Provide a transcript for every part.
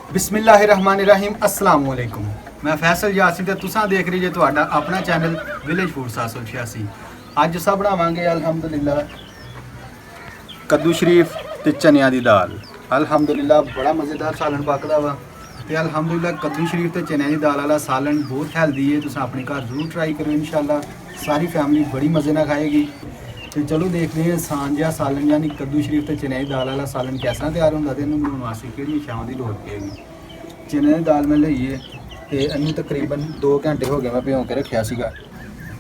बिस्मिल्लाहिर्रहमानिर्रहीम अस्सलाम वालेकुम। मैं फैसल यासीन ते तुसां देख रही जे तुहाडा अपना चैनल विलेज फूड 786। अज असां बनावांगे अल्हम्दुलिल्लाह कद्दू शरीफ ते चनिया दी दाल। अल्हम्दुलिल्लाह बड़ा मज़ेदार सालन पकदा वा ते अल्हम्दुलिल्लाह कद्दू शरीफ ते चनिया दी दाल वाला सालन बहुत हैल्दी है। तुसां अपने घर जरूर ट्राई करो, इंशाल्लाह सारी फैमिली बड़ी मज़े नाल खाएगी। तो चलो देखते हैं आसान जिहा सालन यानी कद्दू शरीफ ते चने की दाल वाला सालन कैसा तैयार होंदा ते इहनूं बनाउण वास्ते किहड़ियां शावां दी लोड़ पेगी। चने की दाल मैं लईए ते इहनूं तकरीबन 2 घंटे हो गए मैं भिगो के रखिया सीगा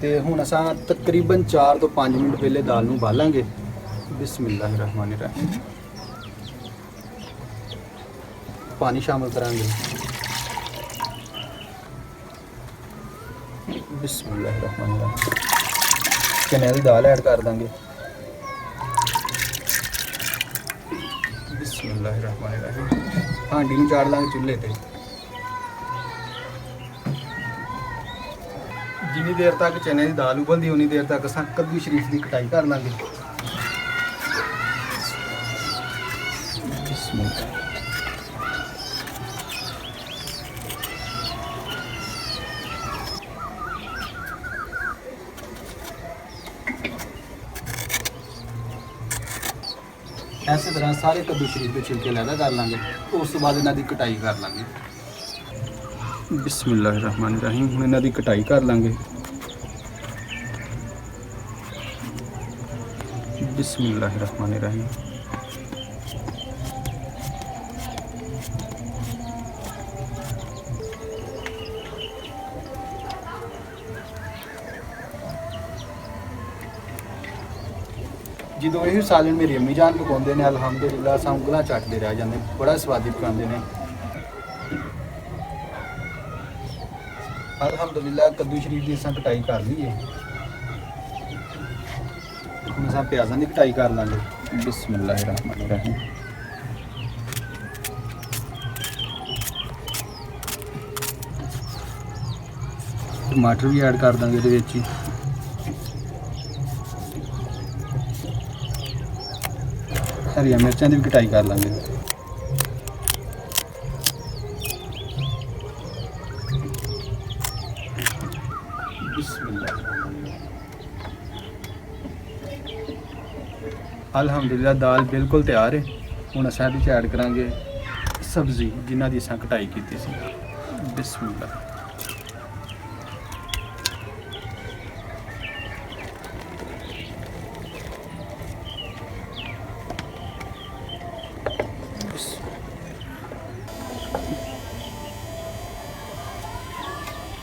ते हुण असां तकरीबन 4 ਤੋਂ 5 मिनट पहले दाल नूं उबालांगे। बिस्मिल्लाहिर्रहमानिर्रहीम पानी शामिल करांगे। बिस्मिल्लाहिर्रहमानिर्रहीम चने की दाल ऐड कर देंगे। बिस्मिल्लाहिर्रहमानिर्रहीम हांडी नूं चाड़ लांगे चुल्हे ते। जिन्नी देर तक चने की दाल उबलदी उन्नी देर तक असां कद्दू शरीफ की कटाई कर लांगे। इस तरह सारे कद्दू शरीफ के छिलके लैदा कर लांगे। उस तो बाद इन्हां दी कटाई कर लांगे। बिस्मिल्लाहिर्रहमानिर्रहीम हुण इन्हां दी कटाई कर लांगे। बिस्मिल्लाहिर्रहमानिर्रहीम ਜਦੋਂ ਇਹ ਸਾਲਨ ਮੇਰੀ अम्मी जान पकाते हैं अल्हम्दुलिल्लाह असां ਉਂਗਲਾਂ ਚੱਟਦੇ रह जाते, बड़ा स्वादी पकाते हैं। अल्हम्दुलिल्लाह कद्दू शरीफ की असां कटाई कर ली है। हुण असां प्याज़ां की कटाई कर लांगे। बिस्मिल्लाहिर्रहमानिर्रहीम टमाटर भी ऐड कर देंगे ਇਹਦੇ ਵਿੱਚ ਹੀ। हरिया मिर्चों की भी कटाई कर लेंगे। अल्हम्दुलिल्लाह दाल बिल्कुल तैयार है। हुण असां इहदे च ऐड करांगे सब्जी जिन्हां दी असां कटाई कीती सी। बिस्मिल्लाह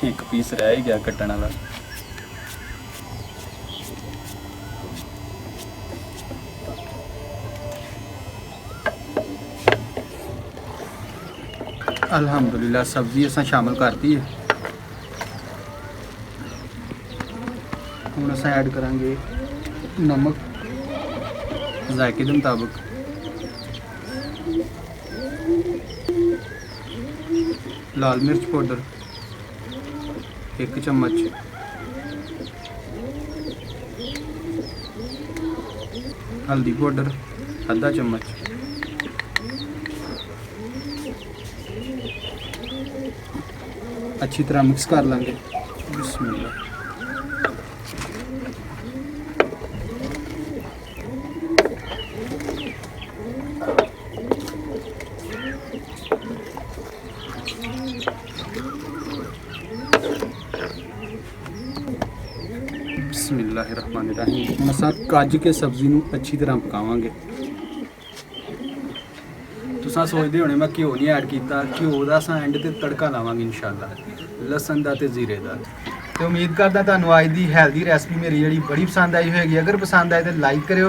एक पीस रह ही गया कट्टण वाला। अल्हम्दुलिल्लाह सब्जी असां शामिल करती है। हुण असां ऐड करांगे नमक जायके दे मुताबिक, लाल मिर्च पाउडर 1 चम्मच, हल्दी पाउडर आधा चम्मच, अच्छी तरह मिक्स कर लेंगे। बिस्मिल्लाह बिस्मिल्लाहिर्रहमानिर्रहीम हुण असां कज के सब्जी नूं अच्छी तरह पकावांगे। तुसां सोचदे होणे मैं घ्यो नहीं ऐड कीता, घ्यो दा असां एंड ते तड़का लावांगे इंशाअल्लाह लसन दा ते जीरे दा। ते उम्मीद करदा तुहानूं अज दी हैल्दी रैसिपी मेरी जिहड़ी बड़ी पसंद आई होएगी। अगर पसंद आए तो लाइक करियो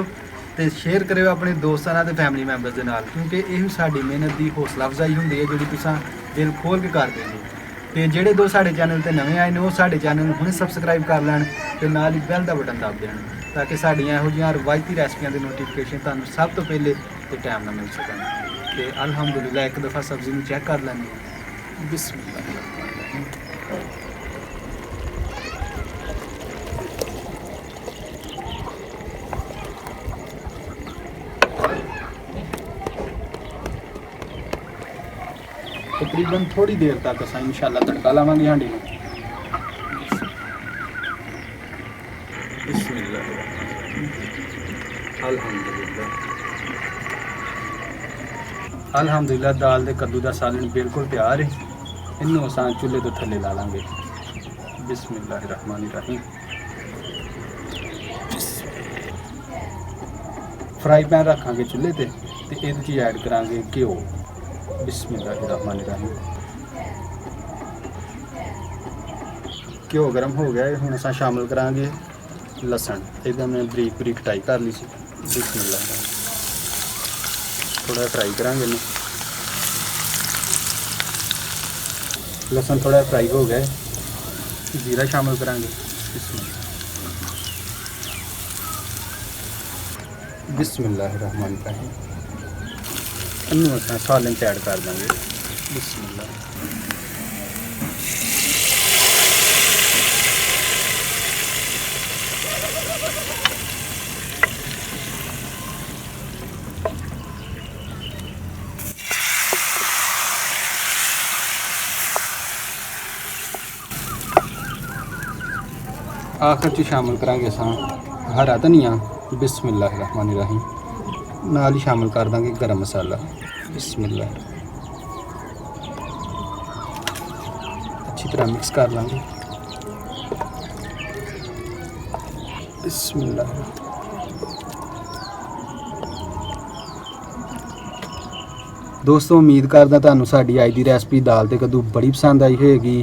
ते शेयर करियो अपने दोस्तां नाल ते फैमिली मैंबर्स दे नाल, क्योंकि यही साडी मेहनत दी हौसला अफजाई हुंदी है जिहड़ी तुसां दिल खोल के करदे हो। ते ਜਿਹੜੇ ਦੋ ਸਾਡੇ ਚੈਨਲ ਤੇ ਨਵੇਂ ਆਏ ਨੇ ਉਹ ਸਾਡੇ ਚੈਨਲ ਨੂੰ ਹੁਣੇ ਸਬਸਕ੍ਰਾਈਬ ਕਰ ਲੈਣ ਤੇ ਨਾਲ ਹੀ ਬੈਲ ਦਾ ਬਟਨ ਦਬ ਦੇਣ ਤਾਂ ਕਿ ਸਾਡੀਆਂ ਇਹੋ ਜਿਹੀਆਂ ਰਵਾਇਤੀ ਰੈਸਪੀਆਂ ਦੇ ਨੋਟੀਫਿਕੇਸ਼ਨ ਤੁਹਾਨੂੰ ਸਭ ਤੋਂ ਪਹਿਲੇ ਤੇ ਟਾਈਮ ਨਾਲ ਮਿਲ ਸਕਣ। ਤੇ ਅਲਹਮਦੁਲਿਲਾ ਇੱਕ ਦਫਾ ਸਬਜ਼ੀ ਨੂੰ ਚੈੱਕ ਕਰ ਲੈਂਦੇ। ਬਿਸਮਿਲ੍ਲਾਹ। तकरीबन थोड़ी देर तक असां इंशाअल्लाह तड़का लावांगे हांडी में। बिस्मिल्लाह अल्हम्दुलिल्लाह दाल दे कद्दू दा सालन बिल्कुल तैयार है। इन्नू असां चुल्हे तो थल्ले ला लांगे। बिस्मिल्लाहिर्रहमानिर्रहीम। फ्राई पैन रखांगे चुल्हे ते ਇਹਦੇ 'ਚ ऐड करांगे घ्यो। बिस्मिल्लाहिर्रहमानिर्रहीम। घ्यो गर्म हो गया है, हुण असां शामिल करांगे लसन। एकदम मैं बरीक बरीक कटाई कर ली सी। बिस्मिल्लाह थोड़ा फ्राई करांगे इन्हूं। लसन थोड़ा फ्राई हो गया है, जीरा शामिल करांगे। बिस्मिल्लाहिर्रहमानिर्रहीम। इन्हूं असां सालन च ऐड कर देंगे। बिस्मिल्लाह आखिर च शामिल करांगे असां हरा धनिया। बिस्मिल्लाहिर्रहमानिर्रहीम। नाल ही शामिल कर देंगे गरम मसाला। बिस्मिल्लाह अच्छी तरह मिक्स कर लेंगे। बिस्मिल्लाह दोस्तों उम्मीद करदा तुहानूं साडी अज दी रेसिपी दाल ते कद्दू बड़ी पसंद आई होएगी।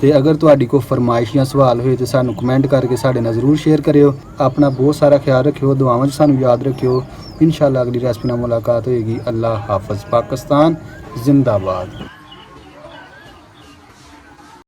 ते अगर तुहाडी कोई फरमाइश या सवाल होए तो सानूं कमेंट करके साडे नाल जरूर शेयर करियो। अपना बहुत सारा ख्याल रखियो, दुआवां च सानूं याद रखियो। इंशाअल्लाह अगली रेसिपी नाल मुलाकात होएगी। अल्लाह हाफिज़। पाकिस्तान जिंदाबाद।